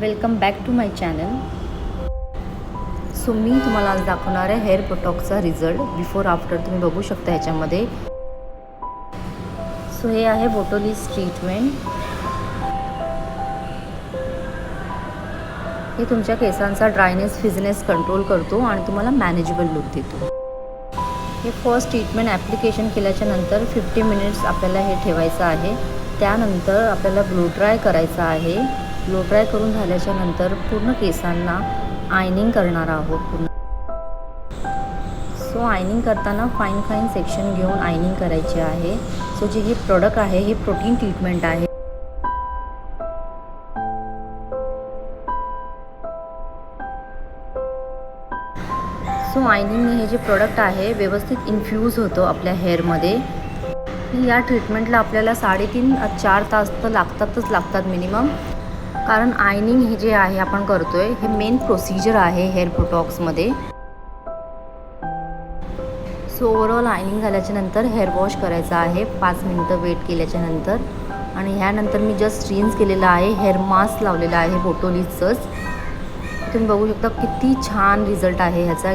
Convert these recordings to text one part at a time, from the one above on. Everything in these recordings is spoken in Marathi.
Welcome back to my channel. So मी तुम्हाला आज दाखवणार आहे हेअर बोटॉक्सचा रिझल्ट बिफोर आफ्टर. तुम्ही बघू शकता ह्याच्यामध्ये. सो हे आहे बोटोलिस ट्रीटमेंट. हे तुमच्या केसांचा ड्रायनेस फिझनेस कंट्रोल करतो आणि तुम्हाला मॅनेजेबल लुक देतो. हे फर्स्ट ट्रीटमेंट ॲप्लिकेशन केल्याच्या नंतर 50 मिनिट्स आपल्याला हे ठेवायचं आहे. त्यानंतर आपल्याला ब्लो ड्राय करायचं आहे. ब्लो ड्राय करून झाल्याच्या नंतर पूर्ण केसांना आयनिंग करणार आहोत पूर्ण. सो आयनिंग करताना फाईन सेक्शन घेऊन आयनिंग करायचे आहे. सो जे हे प्रोडक्ट आहे हे प्रोटीन ट्रीटमेंट आहे. सो आयनिंगने हे जे प्रोडक्ट आहे व्यवस्थित इन्फ्यूज होतं आपल्या हेअरमध्ये. या ट्रीटमेंटला आपल्याला 3.5-4 तास तर लागतात मिनिमम. कारण आयनिंग हे जे आहे आपण करतो आहे हे मेन प्रोसिजर आहे हेअर बोटॉक्समध्ये. सो ओव्हरऑल आयनिंग झाल्याच्या नंतर हेअर वॉश करायचा आहे 5 मिनटं वेट केल्याच्या नंतर. आणि ह्यानंतर मी जस्ट रिन्स केलेला आहे. हेअर मास्क लावलेला आहे बोटोलिसचंच. तुम्ही बघू शकता किती छान रिझल्ट आहे ह्याचा.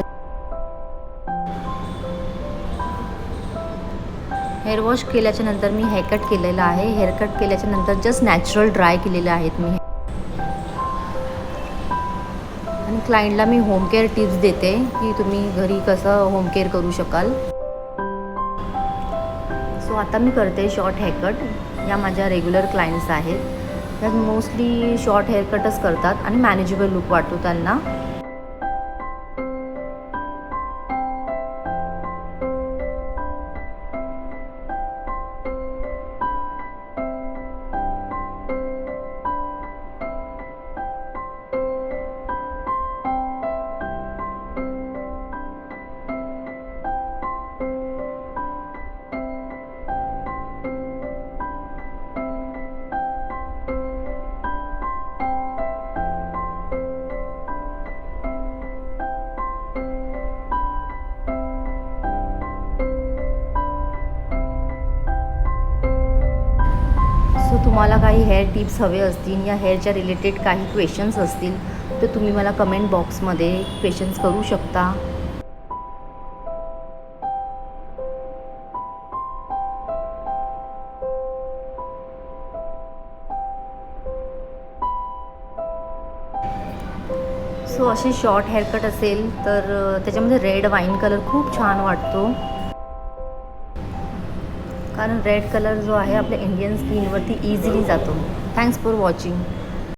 हेअर वॉश केल्याच्या नंतर मी हेअरकट केलेला आहे. हेअरकट केल्याच्या नंतर जस्ट नॅचरल ड्राय केलेले आहेत मी. आणि क्लायंटला मी होम केअर टिप्स देते की तुम्ही घरी कसं होम केअर करू शकाल. सो आता मी करते शॉर्ट हेअरकट. या माझ्या रेग्युलर क्लायंट्स आहेत. त्या मोस्टली शॉर्ट हेअरकटच करतात आणि मॅनेजेबल लुक वाटतो त्यांना. सो तुम्हाला काही हेअर टिप्स हवे असतील या हेअरच्या रिलेटेड काही क्वेश्चन्स असतील तर तुम्ही मला कमेंट बॉक्समध्ये क्वेश्चन्स करू शकता. सो असे शॉर्ट हेअरकट असेल तर त्याच्यामध्ये रेड वाईन कलर खूप छान वाटतो. कारण रेड कलर जो आहे आपल्या इंडियन स्किनवरती इझिली जातो. Thanks for watching.